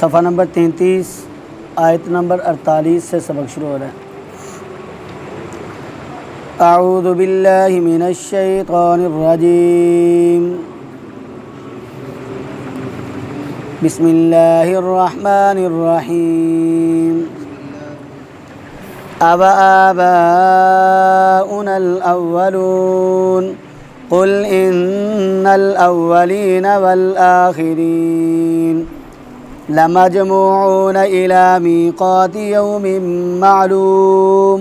सफ़ा नंबर 33 आयत नंबर 48 से सबक शुरू हो रहा है। अऊज़ु बिल्लाहि मिनश शैतानिर रजीम। बिस्मिल्लाहिर रहमानिर रहीम। अवआबाउनल अव्वलून क़ुल इन्नल अव्वलीन वल आखिरीन लमजमूऊन इला मीक़ाति यौमिन मालूम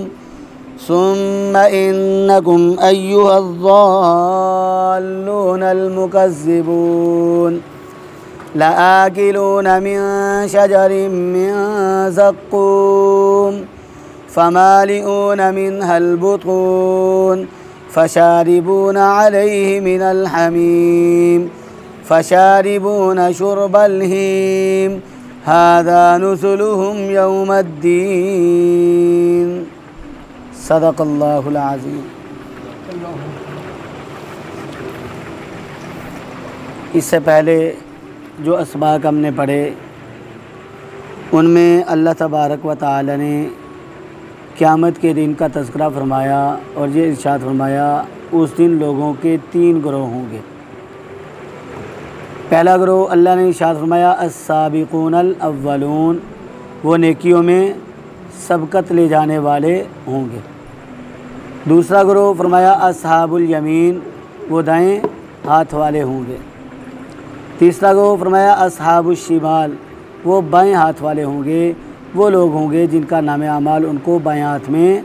सुम्मा इन्नकुम अय्युहज़्ज़ाल्लूनल मुकज़्ज़िबून लआकिलून मिन शजरिन मिन ज़क़्क़ूम फमालिऊन मिनहल बुतून फशारिबून अलैहि मिनल हमीम फशारिबून शुर्बल हीम हाज़ा नुज़ुलुहुम यौमद्दीन। सदक़ल्लाहुल अज़ीम। इससे पहले जो असबाक हमने पढ़े उनमें अल्लाह तबारक व तआला ने क़यामत के दिन का तज़किरा फरमाया और ये इरशाद फरमाया उस दिन लोगों के 3 ग्रोह होंगे। पहला ग्रोह अल्लाह ने इरशाद फरमाया अस्साबिक़ूनल अव्वलून, वो नेकियों में सबकत ले जाने वाले होंगे। दूसरा ग्रोह फरमाया अस्हाबुल यमीन, वो दाएं हाथ वाले होंगे। तीसरा ग्रोह फरमाया अस्हाबुश शिमाल, वो बाएं हाथ वाले होंगे। वो लोग होंगे जिनका नाम आमाल उनको बाएं हाथ में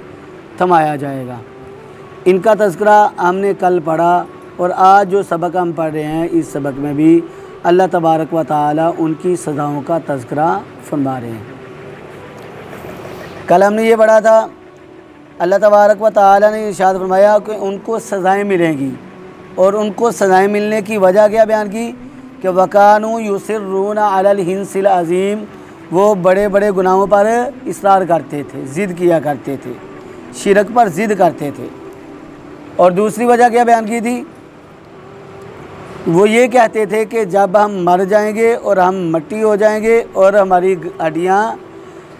थमाया जाएगा। इनका तज़किरा हमने कल पढ़ा और आज जो सबक हम पढ़ रहे हैं इस सबक में भी अल्लाह तबारक व तआला उनकी सज़ाओं का तज़किरा फरमा रहे हैं। कल हमने ये पढ़ा था अल्लाह तबारक व तआला ने इरशाद फरमाया कि उनको सज़ाएँ मिलेंगी और उनको सज़ाएँ मिलने की वजह क्या बयान की कि वकानू युसिर्रूना अलल हिंसिल अज़ीम, वो बड़े बड़े गुनाहों पर इसरार करते थे, ज़िद किया करते थे, शिरक पर ज़िद करते थे। और दूसरी वजह क्या बयान की थी, वो ये कहते थे कि जब हम मर जाएंगे और हम मिट्टी हो जाएंगे और हमारी हड्डियाँ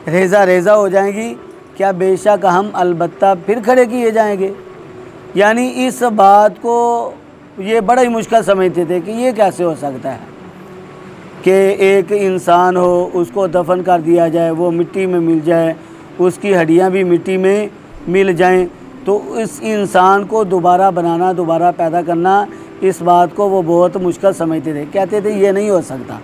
रेज़ा रेज़ा हो जाएंगी, क्या बेशक हम अलबत्ता फिर खड़े किए जाएंगे। यानी इस बात को ये बड़ा ही मुश्किल समझते थे कि ये कैसे हो सकता है कि एक इंसान हो, उसको दफन कर दिया जाए, वो मिट्टी में मिल जाए, उसकी हड्डियाँ भी मिट्टी में मिल जाएं, तो इस इंसान को दोबारा बनाना, दोबारा पैदा करना, इस बात को वो बहुत मुश्किल समझते थे। कहते थे ये नहीं हो सकता।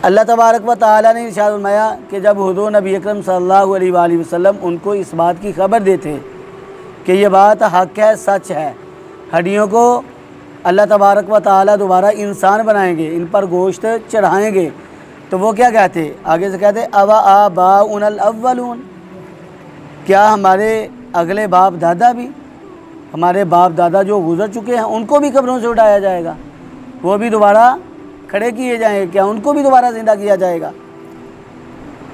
अल्लाह तबारक व तआला ने इरशाद फरमाया कि जब हुज़ूर नबी अकरम सल्लल्लाहु अलैहि वसल्लम उनको इस बात की खबर देते कि ये बात हक़ है, सच है, हड्डियों को अल्लाह तबारक व तआला दोबारा इंसान बनाएंगे, इन पर गोश्त चढ़ाएंगे, तो वो क्या कहते, आगे से कहते अवआबाउनल अव्वलून, क्या हमारे अगले बाप दादा भी, हमारे बाप दादा जो गुज़र चुके हैं उनको भी कब्रों से उठाया जाएगा, वो भी दोबारा खड़े किए जाएंगे, क्या उनको भी दोबारा ज़िंदा किया जाएगा।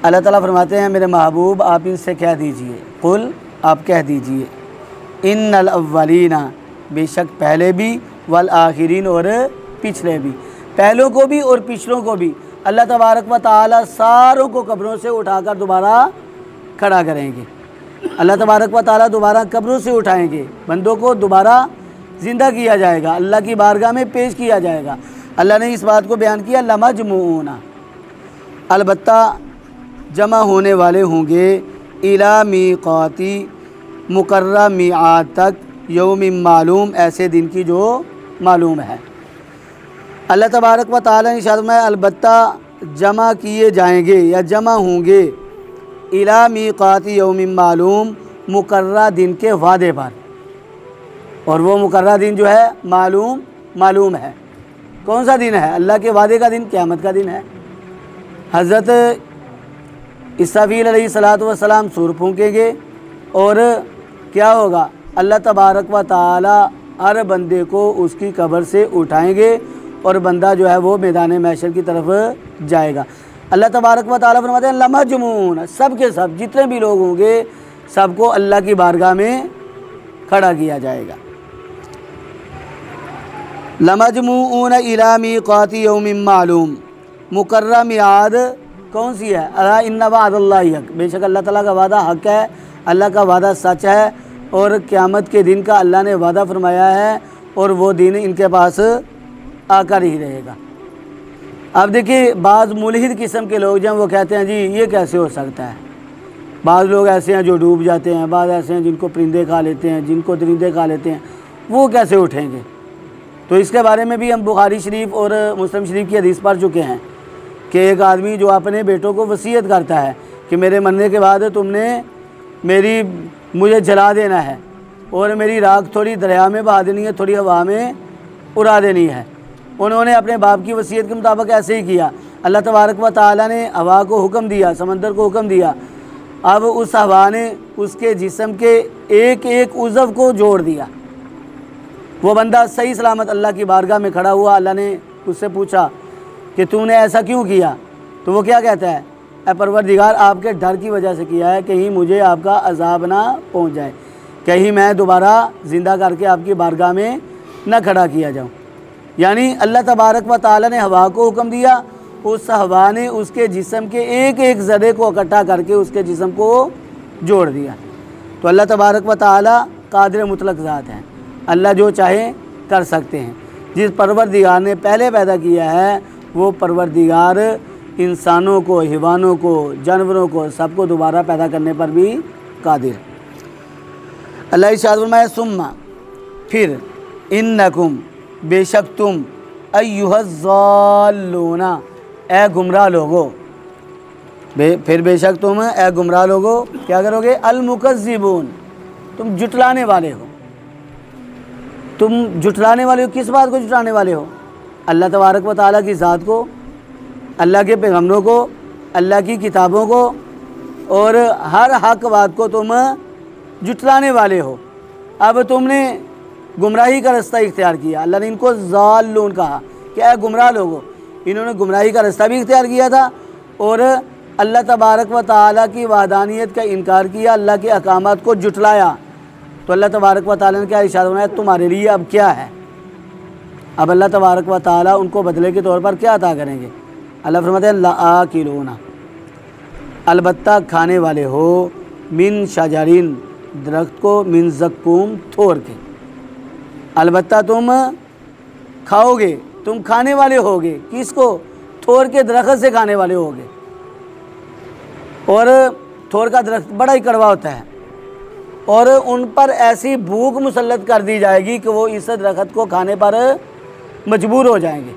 अल्लाह ताला फरमाते हैं मेरे महबूब आप इनसे कह दीजिए, कुल आप कह दीजिए, इन्नल अव्वलीना, बेशक पहले भी, वल आखिरीन और पिछले भी, पहलों को भी और पिछलों को भी अल्लाह तबारक व तआला सारों को कब्रों से उठाकर दोबारा खड़ा करेंगे। अल्लाह तबारक व तआला दोबारा कब्रों से उठाएंगे, बंदों को दोबारा ज़िंदा किया जाएगा, अल्लाह की बारगाह में पेश किया जाएगा। अल्लाह ने इस बात को बयान किया लमजमूऊना, अलबत्ता जमा होने वाले होंगे, इला मीक़ाति, मुकर्रर मिआद तक, यौमिन मालूम, ऐसे दिन की जो मालूम है। अल्लाह तबारक व तआला ने इरशाद फरमाया अलबत्ता जमा किए जाएंगे या जमा होंगे, इला मीक़ाति यौमिन मालूम, मुकर्रर दिन के वादे पर, और वो मुकर्रर दिन जो है मालूम है। कौन सा दिन है? अल्लाह के वादे का दिन, क़यामत का दिन है। हज़रत इसराफील अलैहिस्सलातु वस्सलाम सूर फूंकेंगे और क्या होगा, अल्लाह तबारक व तआला हर बंदे को उसकी कब्र से उठाएंगे और बंदा जो है वो मैदान महशर की तरफ जाएगा। अल्लाह तबारक व तआला फरमाते हैं लमजमून, सब के सब जितने भी लोग होंगे सबको अल्लाह की बारगाह में खड़ा किया जाएगा। लमजमून इला मीक़ाति यौमिन मालूम, मुकर्रर मियाद कौन सी है? अला इन्ना वादल्लाहि हक, बेशक अल्लाह ताला का वादा हक है, अल्लाह का वादा सच है और क़यामत के दिन का अल्लाह ने वादा फरमाया है और वो दिन इनके पास आकर ही रहेगा। अब देखिए बाज़ मुल्हिद किस्म के लोग जब वो कहते हैं जी ये कैसे हो सकता है, बाज़ लोग ऐसे हैं जो डूब जाते हैं, बाज़ ऐसे हैं जिनको परिंदे खा लेते हैं, जिनको दरिंदे खा लेते हैं, वो कैसे उठेंगे? तो इसके बारे में भी हम बुखारी शरीफ और मुस्लिम शरीफ की हदीस पढ़ चुके हैं कि एक आदमी जो अपने बेटों को वसीयत करता है कि मेरे मरने के बाद तुमने मुझे जला देना है और मेरी राख थोड़ी दरिया में बहा देनी है, थोड़ी हवा में उड़ा देनी है। उन्होंने अपने बाप की वसीयत के मुताबिक ऐसे ही किया। अल्लाह तबारक व तआला ने हवा को हुक्म दिया, समंदर को हुक्म दिया। अब उस हवा ने उसके जिस्म के एक एक उज़व को जोड़ दिया। वो बंदा सही सलामत अल्लाह की बारगाह में खड़ा हुआ। अल्लाह ने उससे पूछा कि तूने ऐसा क्यों किया? तो वो क्या कहता है? ऐ परवरदिगार, आपके डर की वजह से किया है, कहीं मुझे आपका अजाब ना पहुंच जाए, कहीं मैं दोबारा ज़िंदा करके आपकी बारगाह में न खड़ा किया जाऊं। यानी अल्लाह तबारक व तआला ने हवा को हुक्म दिया, उस हवा ने उसके जिस्म के एक एक ज़र्रे को इकट्ठा करके उसके जिस्म को जोड़ दिया। तो अल्लाह तबारक व तआला कादिर मुतलक ज़ात हैं, अल्लाह जो चाहे कर सकते हैं। जिस परवरदिगार ने पहले पैदा किया है वो परवरदिगार इंसानों को, हैवानों को, जानवरों को, सबको दोबारा पैदा करने पर भी कादिर। अल्लाह इरशाद फरमाया सुम्मा, फिर इन्नकुम, बेशक तुम, अय्युहज़्ज़ाल्लूना, ए गुमराह लोगो, फिर बेशक तुम ए गुमराह लोगो क्या करोगे? अल-मुकज़्ज़िबून, तुम जुटलाने वाले हो। तुम जुटलाने वाले हो, किस बात को जुटलाने वाले हो? अल्लाह तबारक व तआला की ज़ात को, अल्लाह के पैगम्बरों को, अल्लाह की किताबों को और हर हक बात को तुम जुटलाने वाले हो। अब तुमने गुमराही का रास्ता इख्तियार किया। अल्लाह ने इनको ज़ाल्लून कहा कि ऐ गुमराह लोगो, इन्होंने गुमराही का रास्ता भी इख्तियार किया था और अल्लाह तबारक व तआला की वहदानियत का इनकार किया, अल्लाह के अहकामात को जुटलाया। तो अल्लाह तबारक व तआला ने क्या इरशाद फरमाया? तुम्हारे लिए अब क्या है? अब अल्लाह तबारक व तआला उनको बदले के तौर पर क्या अता करेंगे? अल्लाह फरमाते हैं लाआकिलूना, अलबत्ता खाने वाले हो, मिन शजरिन, दरख्त को, मिन ज़क्कूम, थोर के। अलबत्ता तुम खाओगे, तुम खाने वाले होगे। किसको? थोर के दरख्त से खाने वाले होगे। और थोर का दरख्त बड़ा ही कड़वा होता है और उन पर ऐसी भूख मुसल्लत कर दी जाएगी कि वो इस दरख्त को खाने पर मजबूर हो जाएंगे।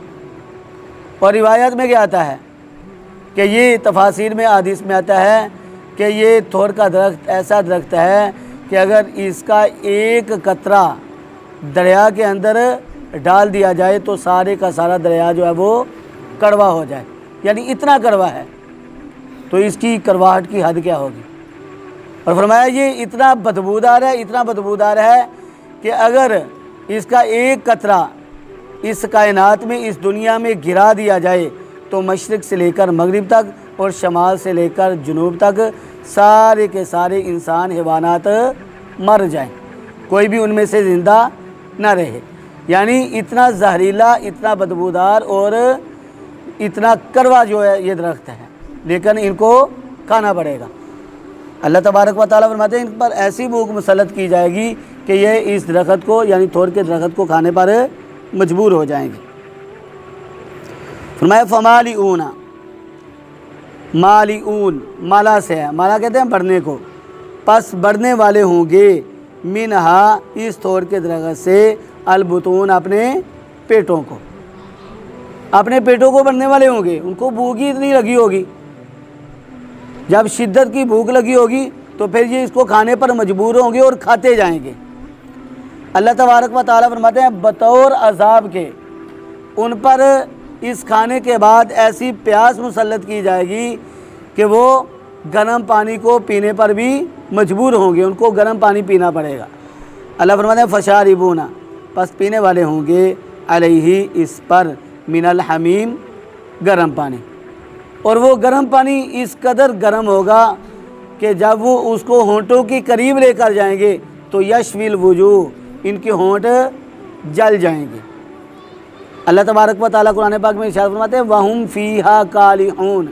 और रिवायत में क्या आता है कि ये तफासिर में, हदीस में आता है कि ये थोर का दरख्त ऐसा दरख्त है कि अगर इसका एक कतरा दरिया के अंदर डाल दिया जाए तो सारे का सारा दरिया जो है वो कड़वा हो जाए, यानी इतना कड़वा है। तो इसकी कड़वाहट की हद क्या होगी? और फरमाया ये इतना बदबूदार है, इतना बदबूदार है कि अगर इसका एक कतरा इस कायनात में, इस दुनिया में गिरा दिया जाए तो मशरिक़ से लेकर मगरिब तक और शमाल से लेकर जुनूब तक सारे के सारे इंसान, हैवानात मर जाएं, कोई भी उनमें से ज़िंदा ना रहे। यानी इतना जहरीला, इतना बदबूदार और इतना कड़वा जो है ये दरख्त है, लेकिन इनको खाना पड़ेगा। अल्लाह तबारक व तआला फरमाते हैं इन पर ऐसी भूख मुसल्लत की जाएगी कि ये इस दरख्त को, यानी थोर के दरख्त को खाने पर मजबूर हो जाएंगे। फरमाया फमालिऊना, मालिऊन माला से है, माला कहते हैं बढ़ने को, पस बढ़ने वाले होंगे, मिनहा, इस थोर के दरख्त से, अलबुतून, अपने पेटों को, अपने पेटों को बढ़ने वाले होंगे। उनको भूख ही इतनी लगी होगी, जब शिद्दत की भूख लगी होगी तो फिर ये इसको खाने पर मजबूर होंगे और खाते जाएंगे। अल्लाह तबारक व तआला फरमाते हैं बतौर अजाब के उन पर इस खाने के बाद ऐसी प्यास मुसल्लत की जाएगी कि वो गर्म पानी को पीने पर भी मजबूर होंगे, उनको गर्म पानी पीना पड़ेगा। अल्लाह फरमाते हैं फशारिबूना, बस पीने वाले होंगे, अलैहि, इस पर, मिनल हमीम, गर्म पानी। और वो गर्म पानी इस कदर गर्म होगा कि जब वो उसको होंठों के करीब लेकर जाएंगे तो यशविल वजूह, इनके होंठ जल जाएंगे। अल्लाह तबारक व तआला कुरान पाक में इरशाद फरमाते हैं वहुम फ़ीहा कालिहून।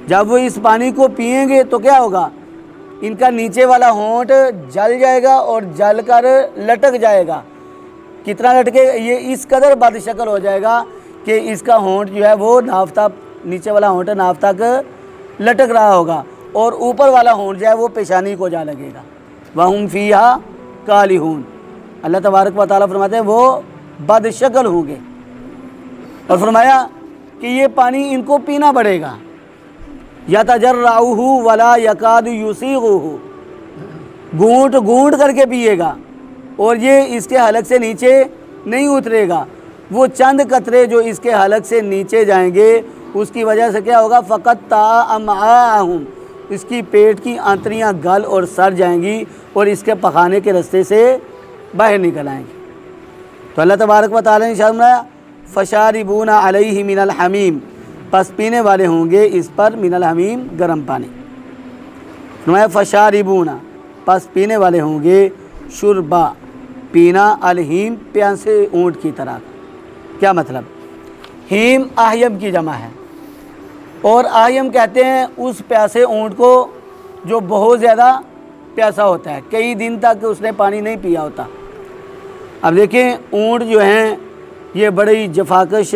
जब वो इस पानी को पिएंगे तो क्या होगा, इनका नीचे वाला होंठ जल जाएगा और जल कर लटक जाएगा। कितना लटके, ये इस कदर बदशक्ल हो जाएगा कि इसका होंठ जो है वो नाफ्ता, नीचे वाला होंठ नाफ तक लटक रहा होगा और ऊपर वाला होंठ जो है वो पेशानी को जा लगेगा। वहुम फ़ीहा कालिहून। अल्लाह तबारक व तआला फरमाते हैं वो बदशक्ल होंगे। और फरमाया कि ये पानी इनको पीना पड़ेगा। यतजर्रउहु वला यकादु युसीगुहु, घूंट घूंट करके पिएगा और ये इसके हलक से नीचे नहीं उतरेगा। वो चंद कतरे जो इसके हलक से नीचे जाएंगे उसकी वजह से क्या होगा, फ़क़त ताअमाहुम, इसकी पेट की आंतरियाँ गल और सड़ जाएंगी और इसके पखाने के रास्ते से बाहर निकल आएंगी। तो अल्लाह तबारक व तआला ने फरमाया फ़शारिबूना अलैहि मिनल हमीम, बस पीने वाले होंगे इस पर मिनल हमीम, गर्म पानी। फरमाया फ़शारिबूना, बस पीने वाले होंगे शुरबा, पीना, अलहीम, प्यासे ऊँट की तरह। क्या मतलब, हीम आयम की जमा है और आयम कहते हैं उस प्यासे ऊँट को जो बहुत ज़्यादा प्यासा होता है, कई दिन तक उसने पानी नहीं पिया होता। अब देखें, ऊँट जो हैं ये बड़ी जफाकश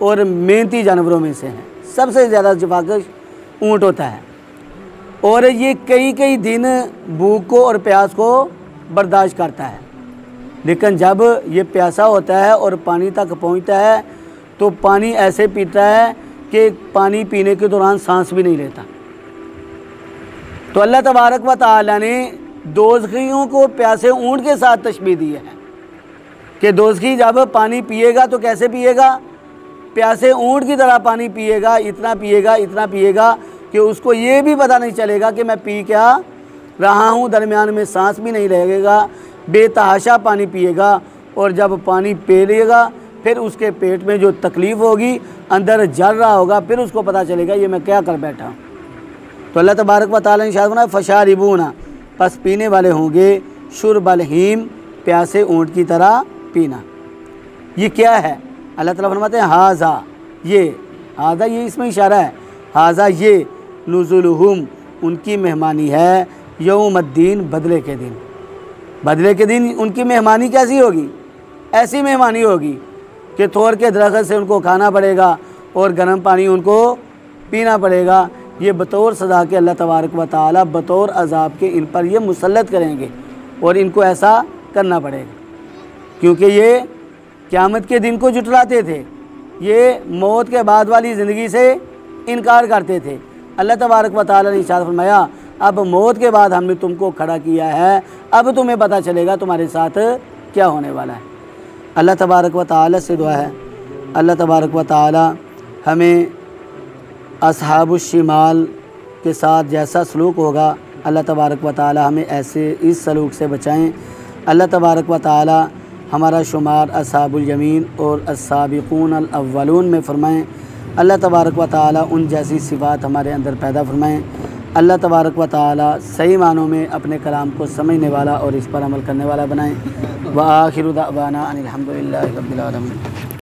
और मेहनती जानवरों में से हैं, सबसे ज़्यादा जफाकश ऊँट होता है और ये कई कई दिन भूख को और प्यास को बर्दाश्त करता है। लेकिन जब ये प्यासा होता है और पानी तक पहुंचता है तो पानी ऐसे पीता है कि पानी पीने के दौरान सांस भी नहीं लेता। तो अल्लाह तबारक व तआला ने दोज़खियों को प्यासे ऊँट के साथ तशबीह दी है कि दोज़खी जब पानी पिएगा तो कैसे पिएगा, प्यासे ऊँट की तरह पानी पिएगा, इतना पिएगा, इतना पिएगा कि उसको ये भी पता नहीं चलेगा कि मैं पी क्या रहा हूँ, दरमियान में सांस भी नहीं लगेगा, बेतहाशा पानी पिएगा। और जब पानी पी लेगा फिर उसके पेट में जो तकलीफ़ होगी, अंदर जल रहा होगा, फिर उसको पता चलेगा ये मैं क्या कर बैठा हूँ। तो अल्लाह तबारक व तआला ने इरशाद फरमाया फ़शारिबूना, बस पीने वाले होंगे शुरबल हीम, प्यासे ऊँट की तरह पीना। ये क्या है, अल्लाह ताला फरमाते हैं हाज़ा, ये इसमें इशारा है, हाज़ा ये नुज़ुलुहुम, उनकी मेहमानी है, यौमुद्दीन, बदले के दिन। बदले के दिन उनकी मेहमानी कैसी होगी, ऐसी मेहमानी होगी कि थोर के दरख्त से उनको खाना पड़ेगा और गर्म पानी उनको पीना पड़ेगा। ये बतौर सज़ा के अल्लाह तबारक व तआला बतौर अज़ाब के इन पर ये मुसल्लत करेंगे और इनको ऐसा करना पड़ेगा, क्योंकि ये क़यामत के दिन को जुटलाते थे, ये मौत के बाद वाली ज़िंदगी से इनकार करते थे। अल्लाह तबारक व तआला ने इरशाद फरमाया अब मौत के बाद हमने तुमको खड़ा किया है, अब तुम्हें पता चलेगा तुम्हारे साथ क्या होने वाला है। अल्लाह तबारक व तआला से दुआ है, अल्लाह तबारक व तआला हमें असहाबुश शिमाल के साथ जैसा सलूक होगा, अल्लाह तबारक व तआला हमें ऐसे इस सलूक से बचाएं। अल्लाह तबारक व तआला हमारा शुमार असहाबुल यमीन और अस्साबिकून अल अव्वलून में फ़रमाएँ। अल्लाह तबारक व तआला उन जैसी सिफ़ात हमारे अंदर पैदा फ़रमाएँ। अल्लाह तबारक व तआला सही मानों में अपने कलाम को समझने वाला और इस पर अमल करने वाला बनाएँ। व आखिरु दावाना अनिल हम्दुलिल्लाहि रब्बिल आलमीन।